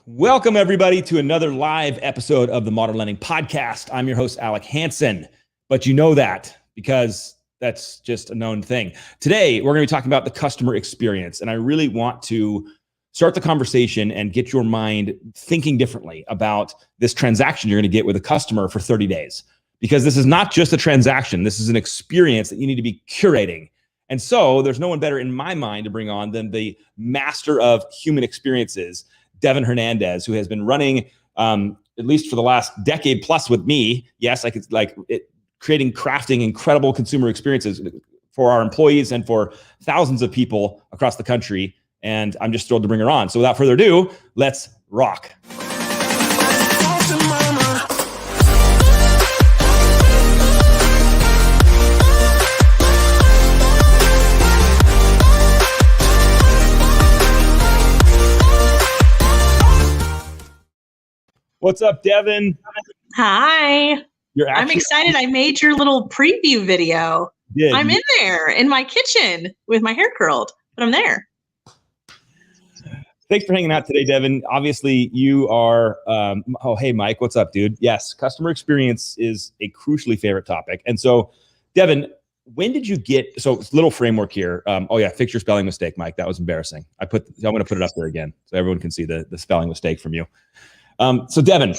Welcome, everybody, to another live episode of the Modern Lending Podcast. I'm your host, Alec Hansen, but you know that because that's just a known thing. Today, we're going to be talking about the customer experience, and I really want to start the conversation and get your mind thinking differently about this transaction you're going to get with a customer for 30 days, because this is not just a transaction. This is an experience that you need to be curating. And so there's no one better in my mind to bring on than the master of human experiences, Devin Hernandez, who has been running, at least for the last decade plus with me. Yes, crafting incredible consumer experiences for our employees and for thousands of people across the country. And I'm just thrilled to bring her on. So without further ado, let's rock. What's up, Devin? Hi. I'm excited. I made your little preview video. Yeah, I'm in there in my kitchen with my hair curled, but I'm there. Thanks for hanging out today, Devin. Obviously, you are, hey, Mike, what's up, dude? Yes, customer experience is a crucially favorite topic. And so, Devin, when did you get, so little framework here. Fix your spelling mistake, Mike. That was embarrassing. I'm going to put it up there again so everyone can see the spelling mistake from you. So Devin,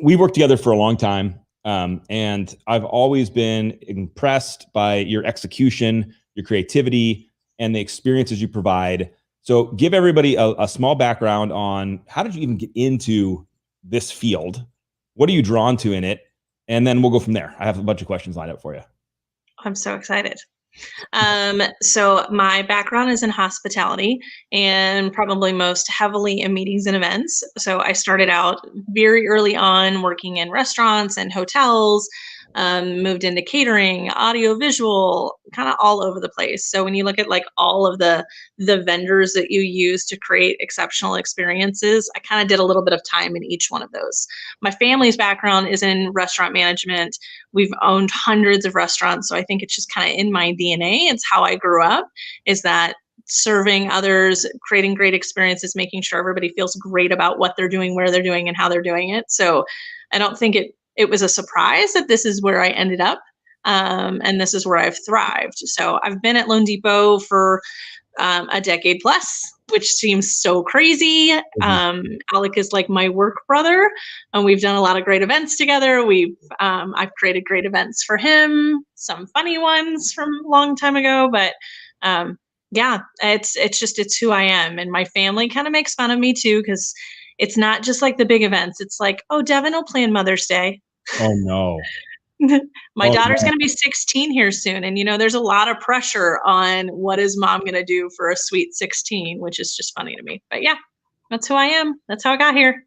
we worked together for a long time, and I've always been impressed by your execution, your creativity, and the experiences you provide. So give everybody a small background on how did you even get into this field? What are you drawn to in it? And then we'll go from there. I have a bunch of questions lined up for you. I'm so excited. So my background is in hospitality and probably most heavily in meetings and events. So I started out very early on working in restaurants and hotels, moved into catering, audio visual, kind of all over the place. So when you look at like all of the vendors that you use to create exceptional experiences, I kind of did a little bit of time in each one of those. My family's background is in restaurant management. We've owned hundreds of restaurants. So I think it's just kind of in my DNA. It's how I grew up, is that serving others, creating great experiences, making sure everybody feels great about what they're doing, where they're doing, and how they're doing it. So I don't think it was a surprise that this is where I ended up, and this is where I've thrived. So I've been at Loan Depot for a decade plus, which seems so crazy. Alec is like my work brother, and we've done a lot of great events together. I've created great events for him, some funny ones from a long time ago, but it's who I am. And my family kind of makes fun of me too, because it's not just like the big events. It's like, oh, Devin will plan Mother's Day. Oh, no. My daughter's going to be 16 here soon. And, there's a lot of pressure on what is mom going to do for a sweet 16, which is just funny to me. But yeah, that's who I am. That's how I got here.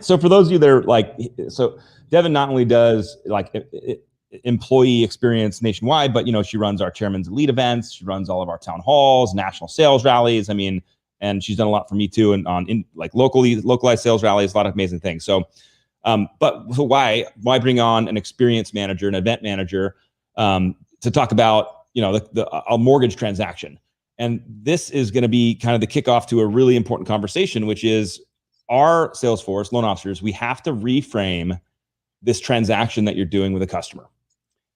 So for those of you that are so Devin not only does employee experience nationwide, but, she runs our Chairman's Elite events. She runs all of our town halls, national sales rallies. And she's done a lot for me too, and localized sales rallies, a lot of amazing things. So, but why bring on an experience manager, an event manager, to talk about, a mortgage transaction? And this is going to be kind of the kickoff to a really important conversation, which is our sales force, loan officers, we have to reframe this transaction that you're doing with a customer.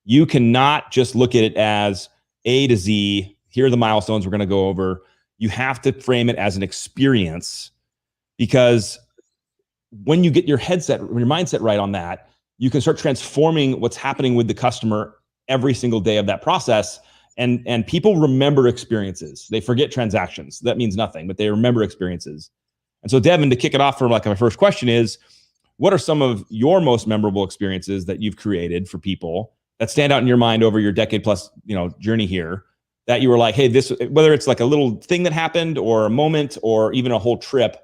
You cannot just look at it as A to Z. Here are the milestones we're going to go over. You have to frame it as an experience, because when you get your mindset right on that, you can start transforming what's happening with the customer every single day of that process. And people remember experiences. They forget transactions. That means nothing, but they remember experiences. And so, Devin, to kick it off for my first question is, what are some of your most memorable experiences that you've created for people that stand out in your mind over your decade plus, journey here, that you were like, hey, this, whether it's like a little thing that happened or a moment or even a whole trip,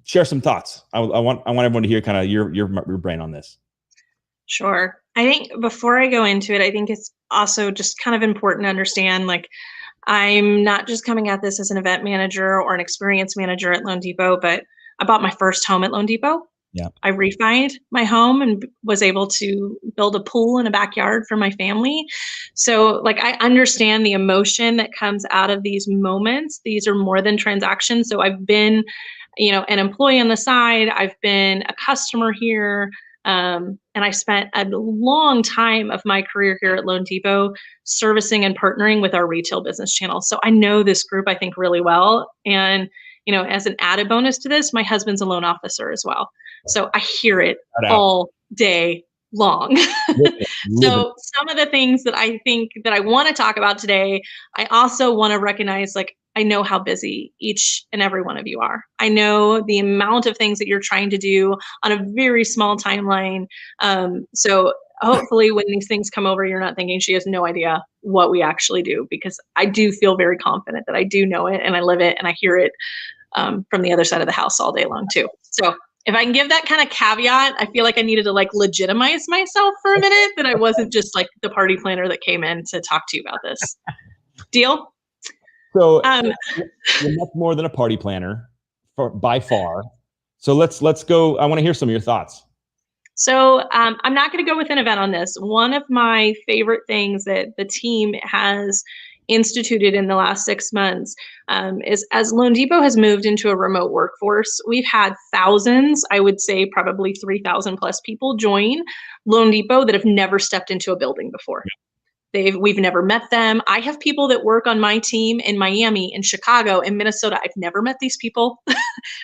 share some thoughts. I want everyone to hear kind of your brain on this. Sure. I think before I go into it, I think it's also just kind of important to understand, like, I'm not just coming at this as an event manager or an experience manager at Loan Depot, but I bought my first home at Loan Depot. Yeah. I refined my home and was able to build a pool in a backyard for my family. So like, I understand the emotion that comes out of these moments. These are more than transactions. So I've been an employee on the side. I've been a customer here. And I spent a long time of my career here at Loan Depot servicing and partnering with our retail business channel. So I know this group, I think, really well. And, as an added bonus to this, my husband's a loan officer as well. So I hear it all day long. So some of the things that I think that I want to talk about today, I also want to recognize, like, I know how busy each and every one of you are. I know the amount of things that you're trying to do on a very small timeline. So hopefully when these things come over, you're not thinking she has no idea what we actually do, because I do feel very confident that I do know it and I live it and I hear it from the other side of the house all day long too. So if I can give that kind of caveat, I feel like I needed to like legitimize myself for a minute, that I wasn't just like the party planner that came in to talk to you about this. Deal? So you're much more than a party planner, by far. So let's go. I want to hear some of your thoughts. So I'm not going to go with an event on this. One of my favorite things that the team has instituted in the last 6 months is, as Loan Depot has moved into a remote workforce, we've had thousands, I would say probably 3,000 plus people join Loan Depot that have never stepped into a building before. We've never met them. I have people that work on my team in Miami, in Chicago, in Minnesota. I've never met these people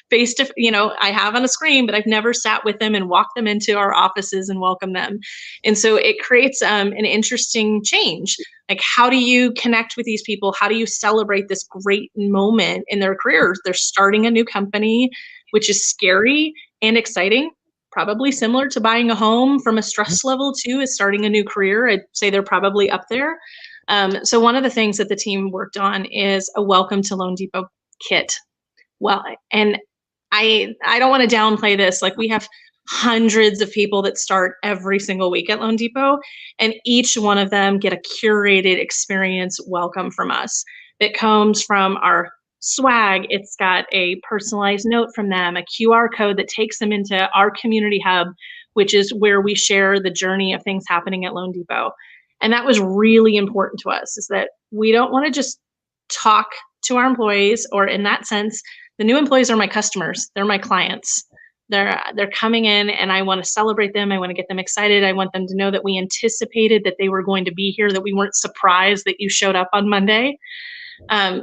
face to, I have on a screen, but I've never sat with them and walked them into our offices and welcome them. And so it creates an interesting change. Like, how do you connect with these people? How do you celebrate this great moment in their careers? They're starting a new company, which is scary and exciting. Probably similar to buying a home from a stress level too, is starting a new career. I'd say they're probably up there. So one of the things that the team worked on is a welcome to Loan Depot kit. Well, and I don't want to downplay this. Like, we have hundreds of people that start every single week at Loan Depot, and each one of them get a curated experience welcome from us that comes from our swag. It's got a personalized note from them, a QR code that takes them into our community hub, which is where we share the journey of things happening at Loan Depot. And that was really important to us, is that we don't want to just talk to our employees, or in that sense, the new employees are my customers. They're my clients. They're coming in, and I want to celebrate them. I want to get them excited. I want them to know that we anticipated that they were going to be here, that we weren't surprised that you showed up on Monday.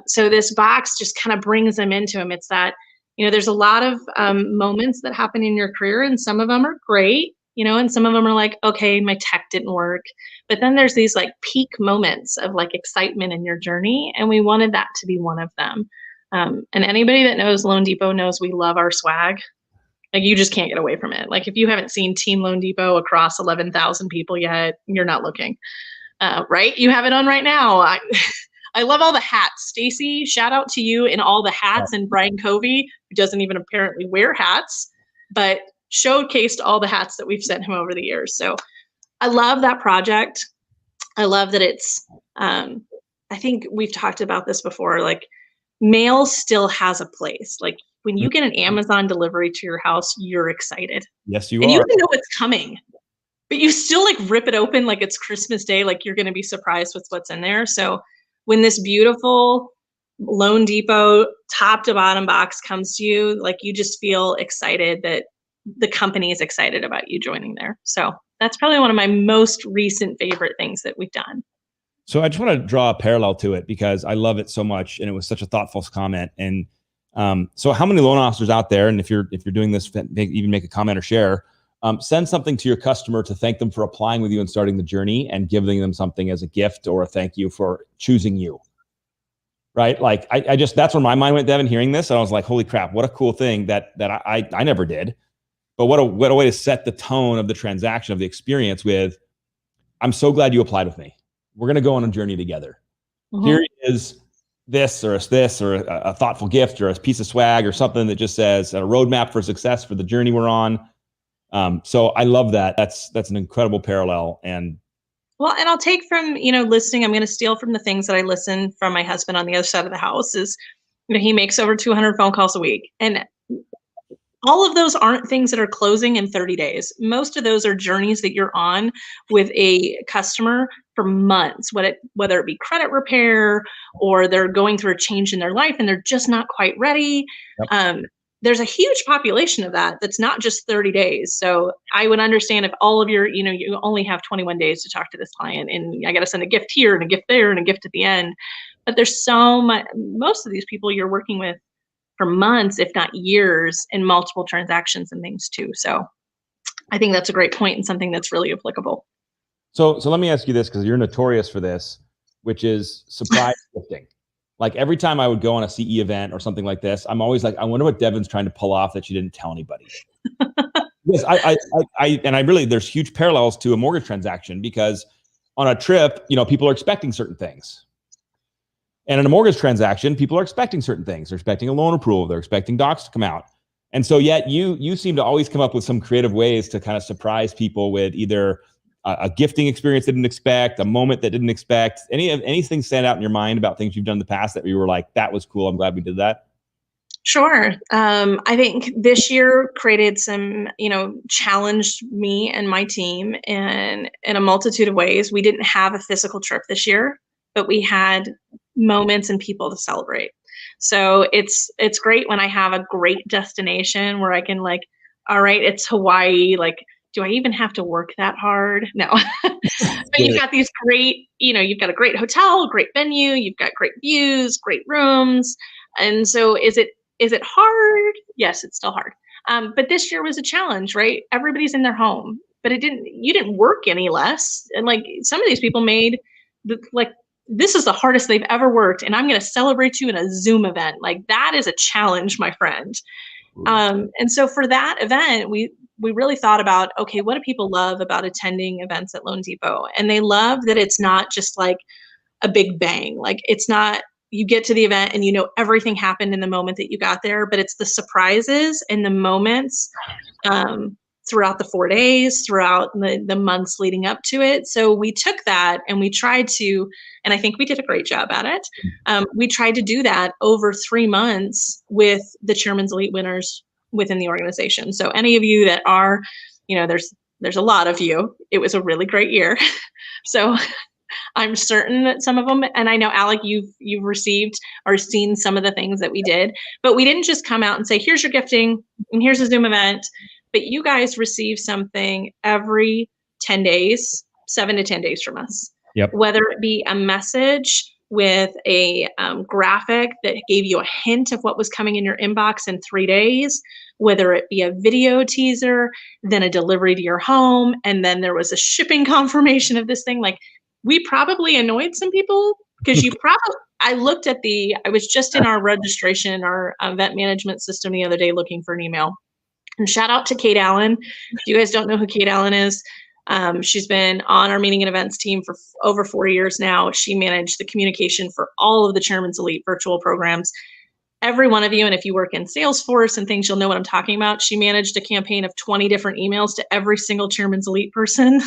So this box just kind of brings them into them. It's that, there's a lot of moments that happen in your career, and some of them are great, and some of them are like, okay, my tech didn't work. But then there's these like peak moments of like excitement in your journey, and we wanted that to be one of them. And anybody that knows Loan Depot knows we love our swag. Like, you just can't get away from it. Like, if you haven't seen Team Loan Depot across 11,000 people yet, you're not looking, right? You have it on right now. I love all the hats. Stacy, shout out to you in all the hats, and Brian Covey, who doesn't even apparently wear hats, but showcased all the hats that we've sent him over the years. So I love that project. I love that it's, I think we've talked about this before, like, mail still has a place. Like, when you get an Amazon delivery to your house, you're excited. Yes, you and are. You don't know it's coming, but you still like rip it open like it's Christmas Day, like you're going to be surprised with what's in there. So when this beautiful Loan Depot top to bottom box comes to you, like, you just feel excited that the company is excited about you joining there. So that's probably one of my most recent favorite things that we've done. So I just want to draw a parallel to it because I love it so much, and it was such a thoughtful comment. And so how many loan officers out there, and if you're doing this, even make a comment or share, send something to your customer to thank them for applying with you and starting the journey, and giving them something as a gift or a thank you for choosing you. Right? Like, I just, that's where my mind went, Devin, hearing this. And I was like, holy crap, what a cool thing that I never did. But what a way to set the tone of the transaction, of the experience with, I'm so glad you applied with me. We're going to go on a journey together. Mm-hmm. Here is this or a thoughtful gift or a piece of swag or something that just says a roadmap for success for the journey we're on. So I love that. That's an incredible parallel. And well, and I'll take from, listening, I'm going to steal from the things that I listen from my husband on the other side of the house is, he makes over 200 phone calls a week. And all of those aren't things that are closing in 30 days. Most of those are journeys that you're on with a customer for months, whether it be credit repair or they're going through a change in their life and they're just not quite ready. Yep. there's a huge population of that's not just 30 days. So I would understand if all of your, you only have 21 days to talk to this client and I got to send a gift here and a gift there and a gift at the end. But there's so much, most of these people you're working with for months, if not years, in multiple transactions and things too. So I think that's a great point and something that's really applicable. So let me ask you this, because you're notorious for this, which is surprise gifting. Like every time I would go on a CE event or something like this, I'm always like, I wonder what Devin's trying to pull off that she didn't tell anybody. Because I really, there's huge parallels to a mortgage transaction, because on a trip, people are expecting certain things. And in a mortgage transaction, people are expecting certain things. They're expecting a loan approval. They're expecting docs to come out. And so yet you seem to always come up with some creative ways to kind of surprise people with either a gifting experience they didn't expect, a moment that didn't expect. Anything stand out in your mind about things you've done in the past that you were like, that was cool, I'm glad we did that? Sure. I think this year created some, challenged me and my team in a multitude of ways. We didn't have a physical trip this year, but we had moments and people to celebrate. So it's great when I have a great destination where I can like, all right, it's Hawaii, like, do I even have to work that hard? No. But you've got these great, you've got a great hotel, great venue, you've got great views, great rooms. And so is it hard? Yes, it's still hard. But this year was a challenge, right? Everybody's in their home, but you didn't work any less. And like some of these people this is the hardest they've ever worked. And I'm going to celebrate you in a Zoom event. Like that is a challenge, my friend. And so for that event, we really thought about, okay, what do people love about attending events at Loan Depot? And they love that it's not just like a big bang. Like it's not, you get to the event and everything happened in the moment that you got there, but it's the surprises and the moments throughout the 4 days, throughout the months leading up to it. So we took that and we tried to, and I think we did a great job at it. We tried to do that over 3 months with the Chairman's Elite winners within the organization. So any of you that are, there's a lot of you. It was a really great year. So I'm certain that some of them, and I know Alec, you've received or seen some of the things that we did, but we didn't just come out and say, here's your gifting and here's a Zoom event, but you guys receive something every 10 days, 7 to 10 days from us. Yep. Whether it be a message with a graphic that gave you a hint of what was coming in your inbox in 3 days, whether it be a video teaser, then a delivery to your home, and then there was a shipping confirmation of this thing. Like we probably annoyed some people because I was just in our registration, our event management system the other day looking for an email. And shout out to Kate Allen. If you guys don't know who Kate Allen is, she's been on our meeting and events team for over 4 years now. She managed the communication for all of the Chairman's Elite virtual programs. Every one of you, and if you work in Salesforce and things, you'll know what I'm talking about. She managed a campaign of 20 different emails to every single Chairman's Elite person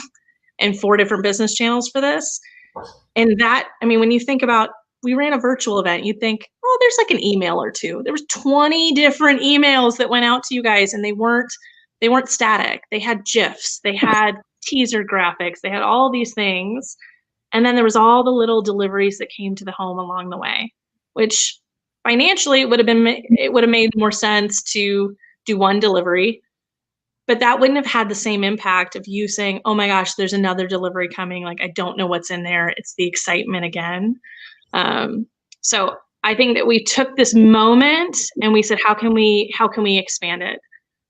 and 4 different business channels for this. And that, when you think about, we ran a virtual event, you'd think, oh, there's like an email or two. There was 20 different emails that went out to you guys, and they weren't static. They had GIFs, they had teaser graphics, they had all these things. And then there was all the little deliveries that came to the home along the way, which financially it would have made more sense to do one delivery, but that wouldn't have had the same impact of you saying, oh my gosh, there's another delivery coming. Like, I don't know what's in there. It's the excitement again. So I think that we took this moment and we said, how can we expand it?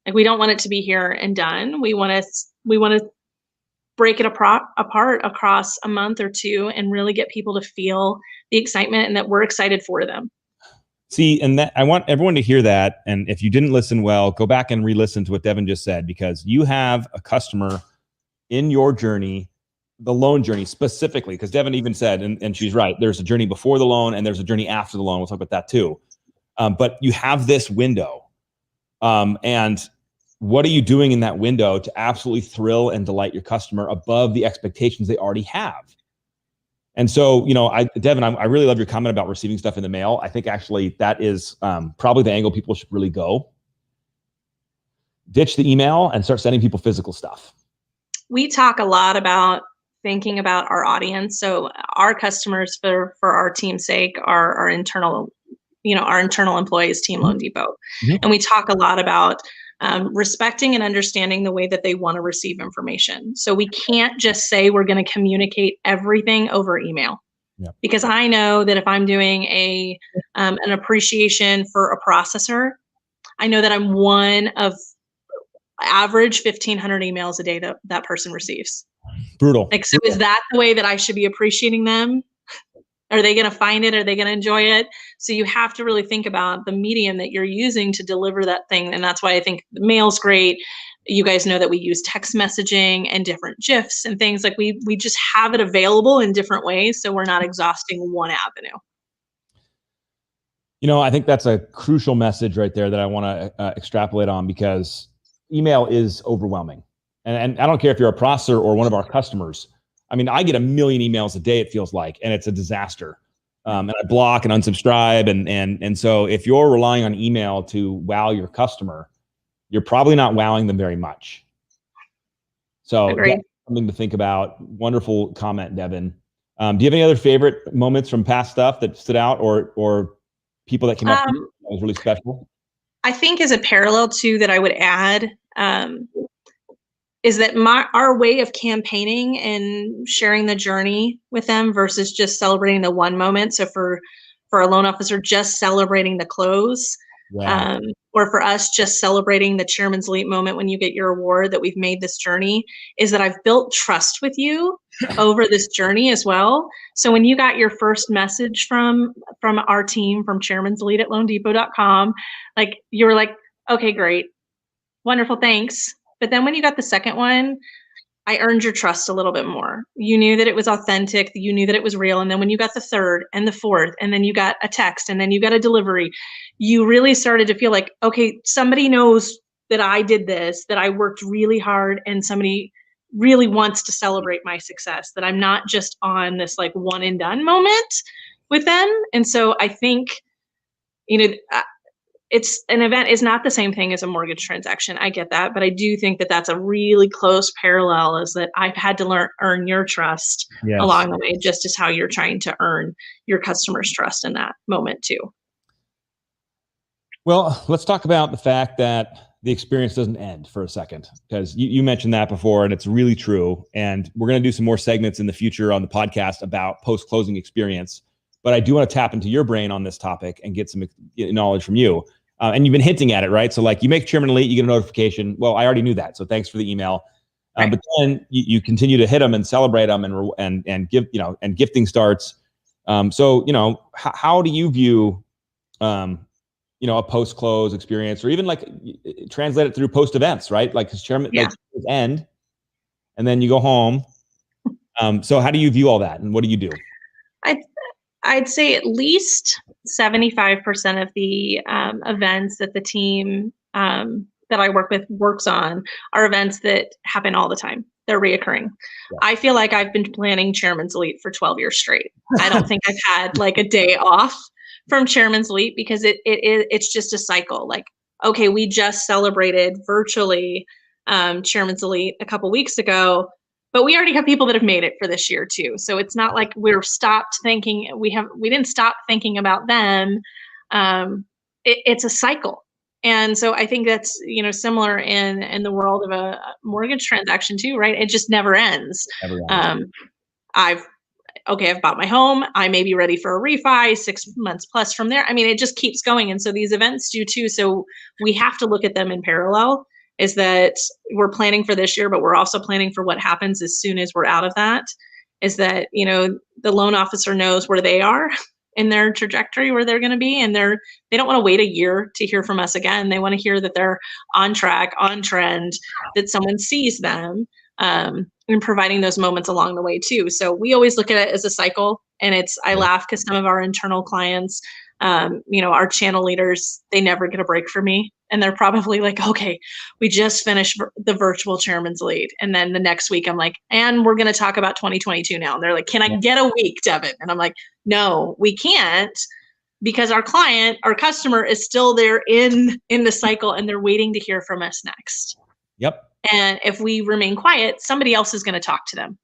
Like, we don't want it to be here and done. We want to break it apart across a month or 2 and really get people to feel the excitement and that we're excited for them. See, and that I want everyone to hear that. And if you didn't listen well, go back and re-listen to what Devin just said, because you have a customer in your journey, the loan journey specifically, because Devin even said, and she's right, there's a journey before the loan and there's a journey after the loan. We'll talk about that too. But you have this window. And what are you doing in that window to absolutely thrill and delight your customer above the expectations they already have? And so, Devin, I really love your comment about receiving stuff in the mail. I think actually that is probably the angle people should really go. Ditch the email and start sending people physical stuff. We talk a lot about thinking about our audience. So our customers, for our team's sake, are our internal our internal employees, Team Loan Depot. Mhm. And we talk a lot about respecting and understanding the way that they want to receive information. So we can't just say we're going to communicate everything over email. Yeah. Because I know that if I'm doing an appreciation for a processor, I know that I'm one of average 1,500 emails a day that person receives. Brutal. Like, so is that the way that I should be appreciating them? Are they going to find it? Are they going to enjoy it? So you have to really think about the medium that you're using to deliver that thing. And that's why I think the mail's great. You guys know that we use text messaging and different GIFs and things. Like we just have it available in different ways, so we're not exhausting one avenue. I think that's a crucial message right there that I want to extrapolate on, because email is overwhelming. And I don't care if you're a processor or one of our customers. I mean, I get 1 million emails a day, it feels like, and it's a disaster. And I block and unsubscribe. And so if you're relying on email to wow your customer, you're probably not wowing them very much. So that's something to think about. Wonderful comment, Devin. Do you have any other favorite moments from past stuff that stood out, or people that came up that was really special? I think as a parallel too that I would add is that our way of campaigning and sharing the journey with them versus just celebrating the one moment. So for a loan officer, just celebrating the close, or for us, just celebrating the Chairman's Elite moment when you get your award, that we've made this journey, is that I've built trust with you over this journey as well. So when you got your first message from our team, from Chairman's Elite at loandepot.com, like you were like, okay, great, wonderful, thanks. But then when you got the second one, I earned your trust a little bit more. You knew that it was authentic. You knew that it was real. And then when you got the third and the fourth, and then you got a text, and then you got a delivery, you really started to feel like, okay, somebody knows that I did this, that I worked really hard, and somebody really wants to celebrate my success, that I'm not just on this like one and done moment with them. And so I think, it's an event is not the same thing as a mortgage transaction. I get that, but I do think that that's a really close parallel, is that I've had to earn your trust along the way, just as how you're trying to earn your customers' trust in that moment too. Well, let's talk about the fact that the experience doesn't end for a second, because you mentioned that before, and it's really true. And we're going to do some more segments in the future on the podcast about post-closing experience. But I do want to tap into your brain on this topic and get some knowledge from you. And you've been hinting at it, right? So like you make Chairman Elite, you get a notification. Well, I already knew that, so thanks for the email. But then you continue to hit them and celebrate them, and give, and gifting starts. So how do you view a post-close experience, or even like translate it through post events, right? Like, because Chairman like end, and then you go home. So how do you view all that, and what do you do? I'd say at least 75% of the events that the team that I work with works on are events that happen all the time. They're reoccurring. Yeah. I feel like I've been planning Chairman's Elite for 12 years straight. I don't think I've had like a day off from Chairman's Elite, because it's just a cycle. Like, okay, we just celebrated virtually Chairman's Elite a couple weeks ago, but we already have people that have made it for this year too. So it's not like we didn't stop thinking about them. It's a cycle. And so I think that's, similar in the world of a mortgage transaction too, right? It just never ends. I've bought my home. I may be ready for a refi 6 months plus from there. I mean, it just keeps going. And so these events do too. So we have to look at them in parallel, is that we're planning for this year, but we're also planning for what happens as soon as we're out of that. Is that, the loan officer knows where they are in their trajectory, where they're going to be. And they don't want to wait a year to hear from us again. They want to hear that they're on track, on trend, that someone sees them, and providing those moments along the way too. So we always look at it as a cycle. And I laugh because some of our internal clients, our channel leaders, they never get a break from me. And they're probably like, okay, we just finished the virtual Chairman's Elite. And then the next week I'm like, and we're going to talk about 2022 now. And they're like, can I get a week, Devin? And I'm like, no, we can't, because our customer is still there in the cycle, and they're waiting to hear from us next. Yep. And if we remain quiet, somebody else is going to talk to them.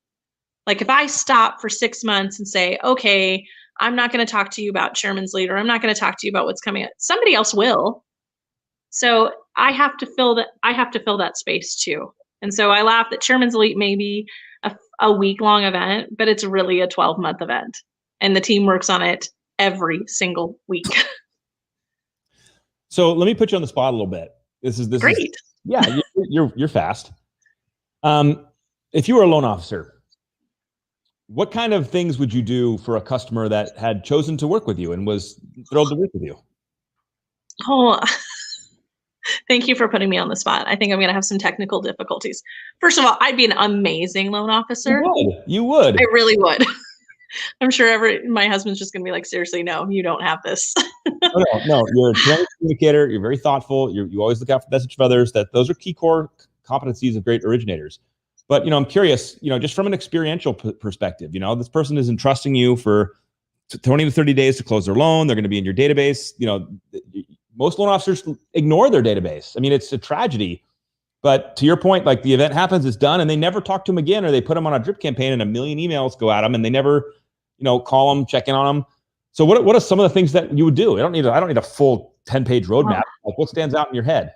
Like if I stop for 6 months and say, okay, I'm not going to talk to you about Chairman's Lead, or I'm not going to talk to you about what's coming up. Somebody else will. So I have to fill that space too. And so I laugh that Chairman's Elite may be a week-long event, but it's really a 12-month event. And the team works on it every single week. So let me put you on the spot a little bit. This is Great. Yeah, you're fast. If you were a loan officer, what kind of things would you do for a customer that had chosen to work with you and was thrilled to work with you? Oh, thank you for putting me on the spot. I think I'm going to have some technical difficulties. First of all, I'd be an amazing loan officer. You would. I really would. I'm sure my husband's just going to be like, seriously, no, you don't have this. No, you're a tremendous communicator. You're very thoughtful. You always look out for the message of others. Those are key core competencies of great originators. But, I'm curious, just from an experiential perspective, this person is entrusting you for 20 to 30 days to close their loan. They're going to be in your database. Most loan officers ignore their database. I mean, it's a tragedy. But to your point, like the event happens, it's done, and they never talk to them again, or they put them on a drip campaign and a million emails go at them, and they never, call them, check in on them. So what are some of the things that you would do? I don't need a full 10-page roadmap. Like, what stands out in your head?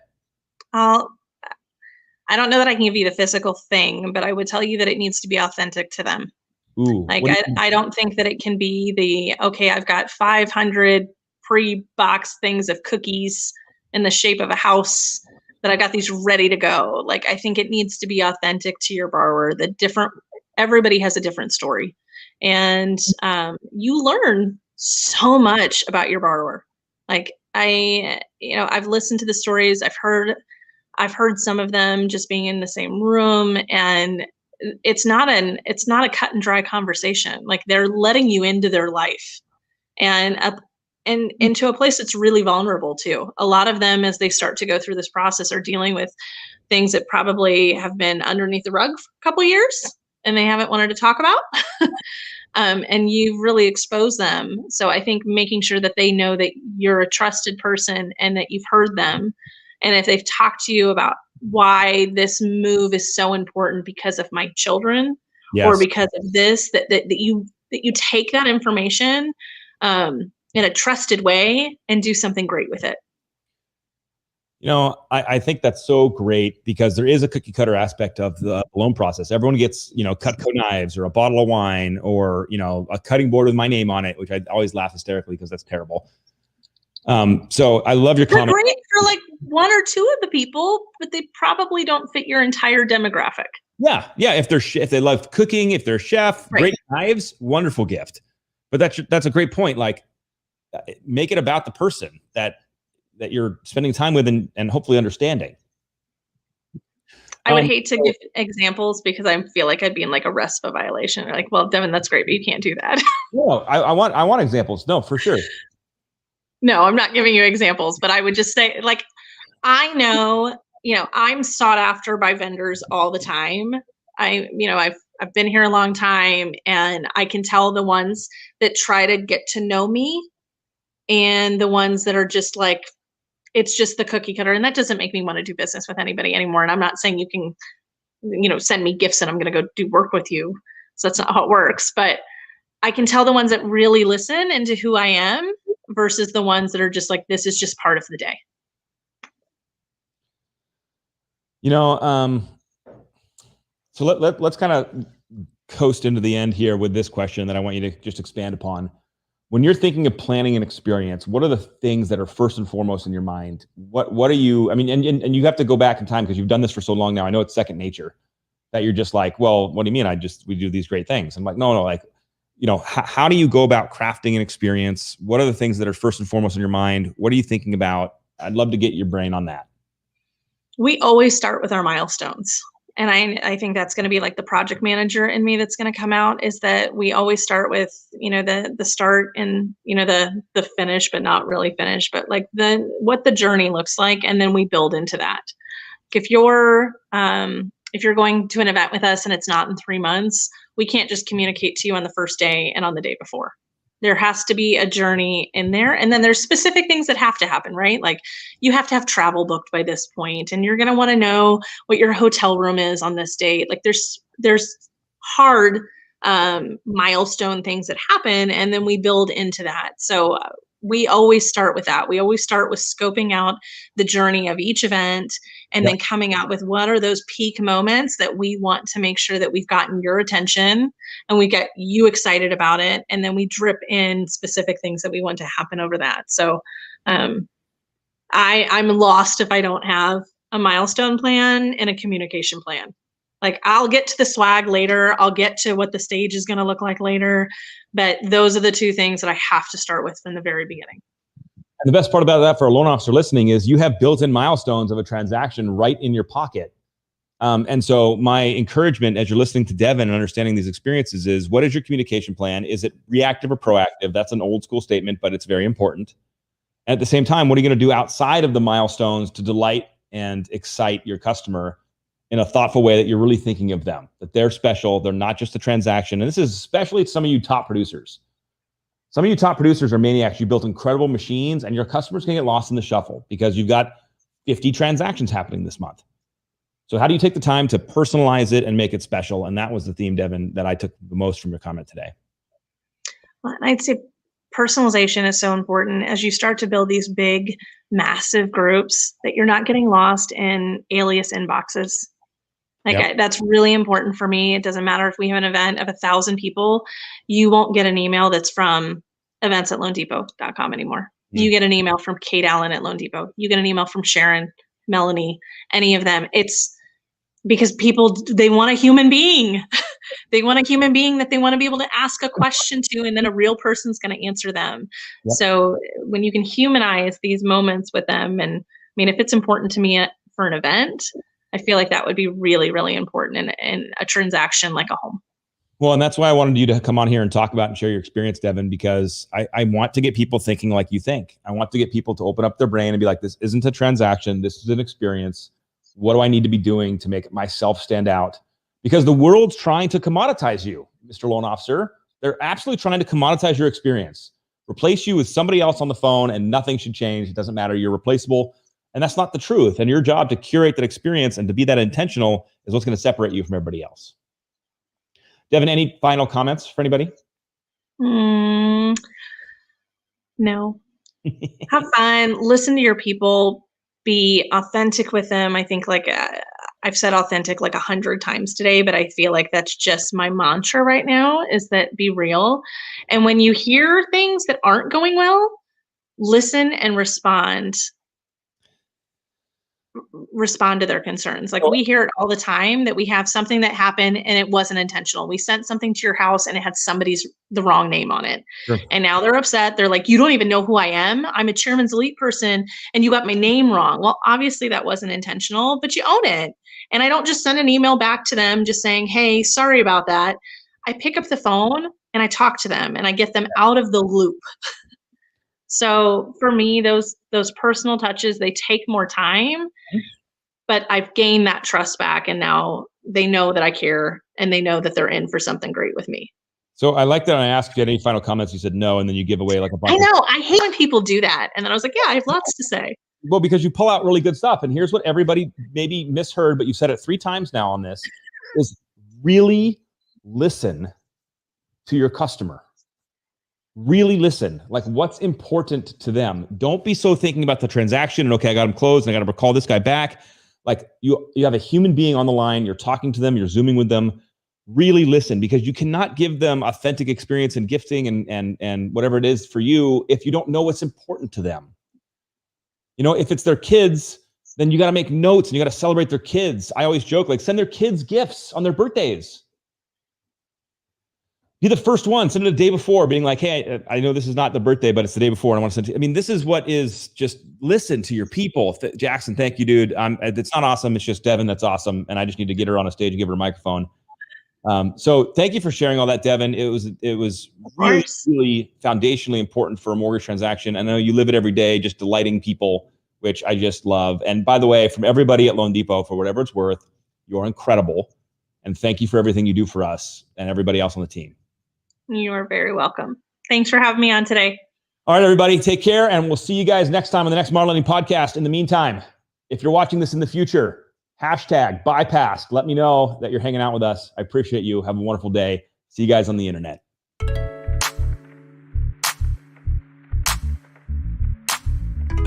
I don't know that I can give you the physical thing, but I would tell you that it needs to be authentic to them. Ooh, like I don't think that it can be okay, I've got 500 pre-boxed things of cookies in the shape of a house that I got these ready to go. Like, I think it needs to be authentic to your borrower. Everybody has a different story. And you learn so much about your borrower. Like, I've listened to the stories. I've heard some of them just being in the same room, and it's not a cut and dry conversation. Like, they're letting you into their life and into a place that's really vulnerable too. A lot of them, as they start to go through this process, are dealing with things that probably have been underneath the rug for a couple of years and they haven't wanted to talk about. And you've really exposed them. So I think making sure that they know that you're a trusted person and that you've heard them. And if they've talked to you about why this move is so important because of my children, yes, or because of this, that you take that information in a trusted way and do something great with it. I think that's so great because there is a cookie cutter aspect of the loan process. Everyone gets, Cutco knives or a bottle of wine or, a cutting board with my name on it, which I always laugh hysterically because that's terrible. So I love your comment. Great for like one or two of the people, but they probably don't fit your entire demographic. Yeah. If they love cooking, if they're a chef, right, great knives, wonderful gift. But that's a great point. Like, make it about the person that you're spending time with and hopefully understanding. I would hate to give examples because I feel like I'd be in like a RESPA violation. Like, well, Devin, that's great, but you can't do that. No, I want examples. No, for sure. No, I'm not giving you examples, but I would just say, like, I know, I'm sought after by vendors all the time. I've been here a long time, and I can tell the ones that try to get to know me and the ones that are just like, it's just the cookie cutter. And that doesn't make me want to do business with anybody anymore. And I'm not saying you can, send me gifts and I'm going to go do work with you. So that's not how it works. But I can tell the ones that really listen into who I am versus the ones that are just like, this is just part of the day. So let's kind of coast into the end here with this question that I want you to just expand upon. When you're thinking of planning an experience, what are the things that are first and foremost in your mind? What are you, and you have to go back in time because you've done this for so long now. I know it's second nature that you're just like, well, what do you mean? We do these great things. I'm like, no, like, how do you go about crafting an experience? What are the things that are first and foremost in your mind? What are you thinking about? I'd love to get your brain on that. We always start with our milestones. And I think that's going to be like the project manager in me that's going to come out, is that we always start with, the start and, the finish, but not really finish, but like what the journey looks like. And then we build into that. If you're going to an event with us and it's not in 3 months, we can't just communicate to you on the first day and on the day before. There has to be a journey in there. And then there's specific things that have to happen, right? Like, you have to have travel booked by this point, and you're going to want to know what your hotel room is on this date. Like, there's hard milestone things that happen, and then we build into that. So we always start with that. We always start with scoping out the journey of each event and then coming out with what are those peak moments that we want to make sure that we've gotten your attention and we get you excited about it. And then we drip in specific things that we want to happen over that. So I'm lost if I don't have a milestone plan and a communication plan. Like, I'll get to the swag later. I'll get to what the stage is going to look like later. But those are the two things that I have to start with from the very beginning. And the best part about that for a loan officer listening is you have built-in milestones of a transaction right in your pocket. And so my encouragement as you're listening to Devin and understanding these experiences is, what is your communication plan? Is it reactive or proactive? That's an old school statement, but it's very important. And at the same time, what are you going to do outside of the milestones to delight and excite your customer in a thoughtful way that you're really thinking of them, that they're special, they're not just a transaction? And this is especially some of you top producers. Some of you top producers are maniacs. You built incredible machines and your customers can get lost in the shuffle because you've got 50 transactions happening this month. So how do you take the time to personalize it and make it special? And that was the theme, Devin, that I took the most from your comment today. Well, I'd say personalization is so important as you start to build these big, massive groups, that you're not getting lost in alias inboxes. That's really important for me. It doesn't matter if we have an event of 1,000 people, you won't get an email that's from events@loandepot.com anymore. You get an email from Kate Allen at Loan Depot. You get an email from Sharon, Melanie, any of them. It's because people, they want a human being. They want a human being that they want to be able to ask a question to, and then a real person's going to answer them. So when you can humanize these moments with them, and I mean, if it's important to me for an event, I feel like that would be really, really important in a transaction like a home. Well, and that's why I wanted you to come on here and talk about and share your experience, Devin, because I want to get people thinking like you think. I want to get people to open up their brain and be like, this isn't a transaction. This is an experience. What do I need to be doing to make myself stand out? Because the world's trying to commoditize you, Mr. Loan Officer. They're absolutely trying to commoditize your experience, replace you with somebody else on the phone, and nothing should change. It doesn't matter. You're replaceable. And that's not the truth. And your job to curate that experience and to be that intentional is what's going to separate you from everybody else. Devin, any final comments for anybody? No. Have fun. Listen to your people. Be authentic with them. I think I've said authentic like 100 times today, but I feel like that's just my mantra right now, is that be real. And when you hear things that aren't going well, listen and respond to their concerns. Like, we hear it all the time that we have something that happened and it wasn't intentional. We sent something to your house and it had the wrong name on it. Sure. And now they're upset. They're like, you don't even know who I am. I'm a Chairman's Elite person and you got my name wrong. Well, obviously that wasn't intentional, but you own it. And I don't just send an email back to them just saying, hey, sorry about that. I pick up the phone and I talk to them and I get them out of the loop. So for me, those personal touches, they take more time, but I've gained that trust back, and now they know that I care and they know that they're in for something great with me. So I like that I asked if you had any final comments. You said no, and then you give away like a bunch. I know. I hate when people do that. And then I was like, yeah, I have lots to say. Well, because you pull out really good stuff. And here's what everybody maybe misheard, but you said it 3 times now on this, is really listen to your customer. Really listen, like what's important to them. Don't be so thinking about the transaction and, okay, I got them closed and I got to call this guy back. Like you have a human being on the line, you're talking to them, you're Zooming with them. Really listen, because you cannot give them authentic experience and gifting and whatever it is for you if you don't know what's important to them. You know, if it's their kids, then you got to make notes and you got to celebrate their kids. I always joke, like, send their kids gifts on their birthdays. Be the first one, send it the day before, being like, hey, I know this is not the birthday, but it's the day before, and I want to send it. I mean, this is what is, just listen to your people. Jackson, thank you, dude. It's not awesome. It's just Devin that's awesome, and I just need to get her on a stage and give her a microphone. So thank you for sharing all that, Devin. It was really, really foundationally important for a mortgage transaction. I know you live it every day, just delighting people, which I just love. And by the way, from everybody at Loan Depot, for whatever it's worth, you're incredible. And thank you for everything you do for us and everybody else on the team. You are very welcome. Thanks for having me on today. All right, everybody, take care, and we'll see you guys next time on the next Modern Lending Podcast. In the meantime, if you're watching this in the future, #bypassed. Let me know that you're hanging out with us. I appreciate you. Have a wonderful day. See you guys on the internet.